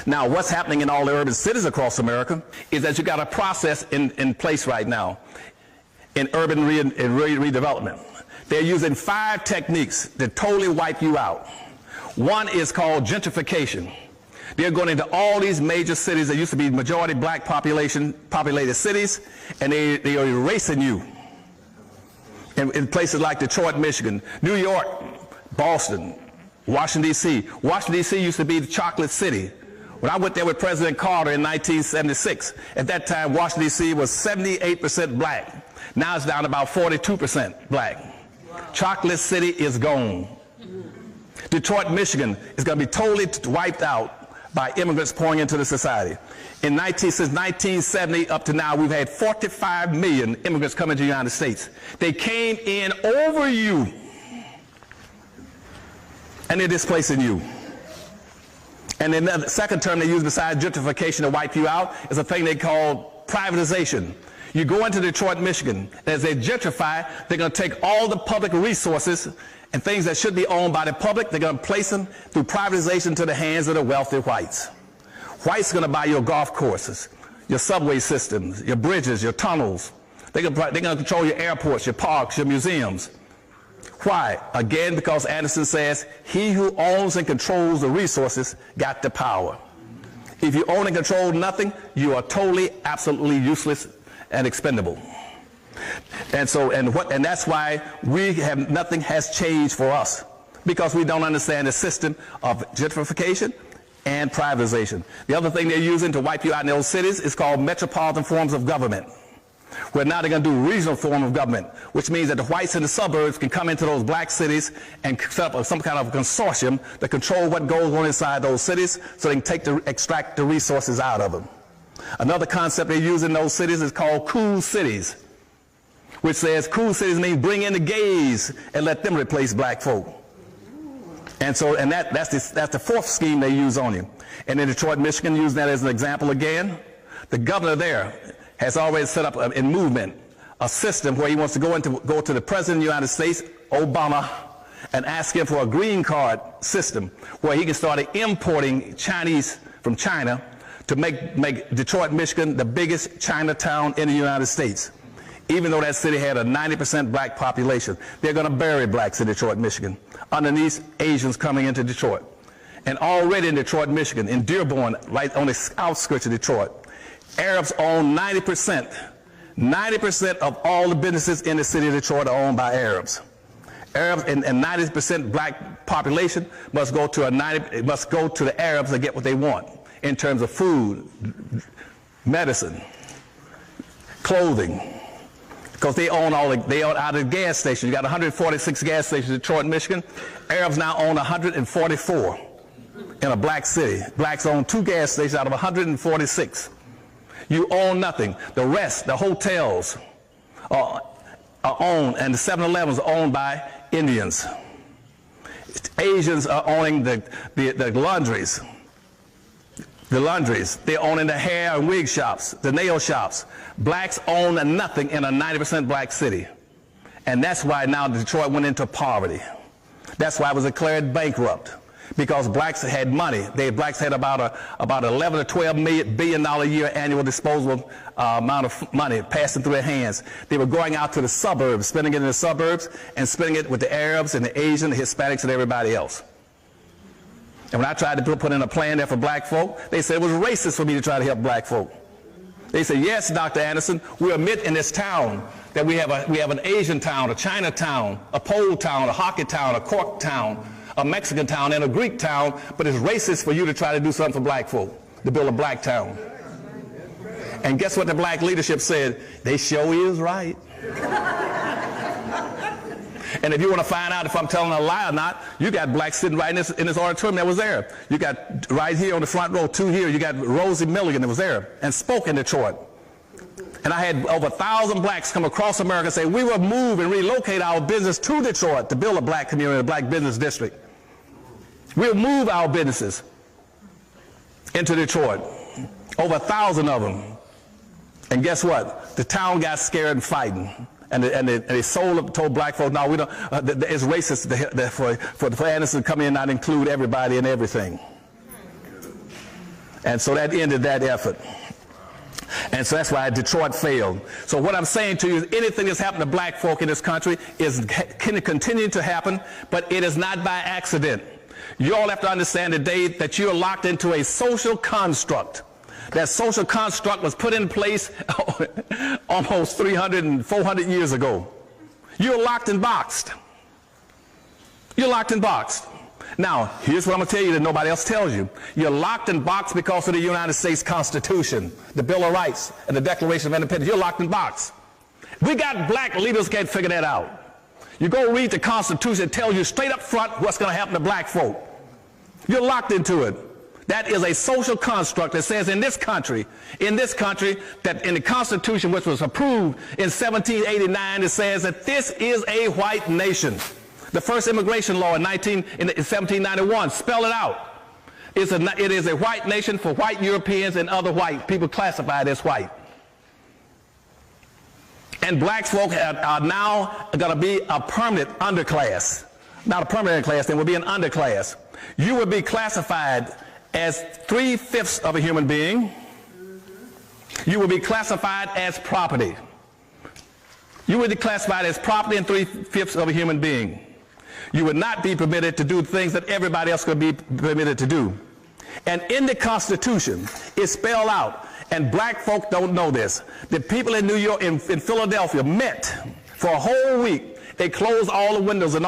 Now, what's happening in all the urban cities across America is that you got a process in place right now in urban redevelopment. They're using 5 techniques that totally wipe you out. One is called gentrification. They're going into all these major cities that used to be majority black populated cities, and they are erasing you. In places like Detroit, Michigan, New York, Boston, Washington, D.C. Washington, D.C. used to be the chocolate city. When I went there with President Carter in 1976, at that time, Washington, D.C. was 78% black. Now it's down to about 42% black. Wow. Chocolate City is gone. Detroit, Michigan is going to be totally wiped out by immigrants pouring into the society. Since 1970 up to now, we've had 45 million immigrants coming to the United States. They came in over you, and they're displacing you. And then the second term they use besides gentrification to wipe you out is a thing they call privatization. You go into Detroit, Michigan, and as they gentrify, they're going to take all the public resources and things that should be owned by the public, they're going to place them through privatization to the hands of the wealthy whites. Whites are going to buy your golf courses, your subway systems, your bridges, your tunnels. They're going to control your airports, your parks, your museums. Why? Again, because Anderson says, he who owns and controls the resources got the power. If you own and control nothing, you are totally, absolutely useless and expendable. And that's why nothing has changed for us, because we don't understand the system of gentrification and privatization. The other thing they're using to wipe you out in those cities is called metropolitan forms of government, where now they're going to do regional form of government, which means that the whites in the suburbs can come into those black cities and set up some kind of consortium to control what goes on inside those cities so they can extract the resources out of them. Another concept they use in those cities is called cool cities, which says cool cities means bring in the gays and let them replace black folk. And that's the fourth scheme they use on you. And in Detroit, Michigan, using that as an example again, the governor there has already set up in movement a system where he wants to go to the President of the United States, Obama, and ask him for a green card system where he can start importing Chinese from China to make Detroit, Michigan the biggest Chinatown in the United States. Even though that city had a 90% black population, they're going to bury blacks in Detroit, Michigan, underneath Asians coming into Detroit. And already in Detroit, Michigan, in Dearborn, right on the outskirts of Detroit, Arabs own 90%. 90% of all the businesses in the city of Detroit are owned by Arabs. Arabs and 90% black population must go to the Arabs to get what they want in terms of food, medicine, clothing. Because they own out of the gas stations. You got 146 gas stations in Detroit, Michigan. Arabs now own 144 in a black city. Blacks own 2 gas stations out of 146. You own nothing. The rest, the hotels are owned, and the 7-Elevens are owned by Indians. Asians are owning the laundries. The laundries, they're owning the hair and wig shops, the nail shops. Blacks own nothing in a 90% black city. And that's why now Detroit went into poverty. That's why it was declared bankrupt, because blacks had money. Blacks had about 11 or 12 billion a year annual disposable amount of money passing through their hands. They were going out to the suburbs, spending it in the suburbs, and spending it with the Arabs and the Asians, the Hispanics, and everybody else. And when I tried to put in a plan there for black folk, they said it was racist for me to try to help black folk. They said, yes, Dr. Anderson, we admit in this town that we have an Asian town, a Chinatown, a Pole town, a hockey town, a Cork town, a Mexican town, and a Greek town, but it's racist for you to try to do something for black folk, to build a black town. And guess what the black leadership said? They sure is right. And if you want to find out if I'm telling a lie or not, you got blacks sitting right in this auditorium that was there. You got right here on the front row, 2 here, you got Rosie Milligan that was there and spoke in Detroit. And I had over 1,000 blacks come across America and say, we will move and relocate our business to Detroit to build a black community, a black business district. We'll move our businesses into Detroit. Over 1,000 of them. And guess what? The town got scared and fighting. And they told black folks, no, we don't. It's racist for Anderson to come in and not include everybody and everything. And so that ended that effort. And so that's why Detroit failed. So what I'm saying to you is anything that's happened to black folk in this country can continue to happen, but it is not by accident. You all have to understand today that you're locked into a social construct. That social construct was put in place almost 300 and 400 years ago. You're locked and boxed. You're locked and boxed. Now, here's what I'm going to tell you that nobody else tells you. You're locked and boxed because of the United States Constitution, the Bill of Rights, and the Declaration of Independence. You're locked and boxed. We got black leaders can't figure that out. You go read the Constitution, it tells you straight up front what's going to happen to black folk. You're locked into it. That is a social construct that says in this country, that in the Constitution, which was approved in 1789, it says that this is a white nation. The first immigration law in 1791 spelled it out. It is a white nation for white Europeans and other white people classified as white. And black folk are now going to be a permanent underclass. Not a permanent class, they will be an underclass. You will be classified as 3/5 of a human being. You will be classified as property. You will be classified as property and 3/5 of a human being. You would not be permitted to do things that everybody else could be permitted to do. And in the Constitution, it's spelled out, and black folk don't know this. The people in New York, in Philadelphia, met for a whole week. They closed all the windows and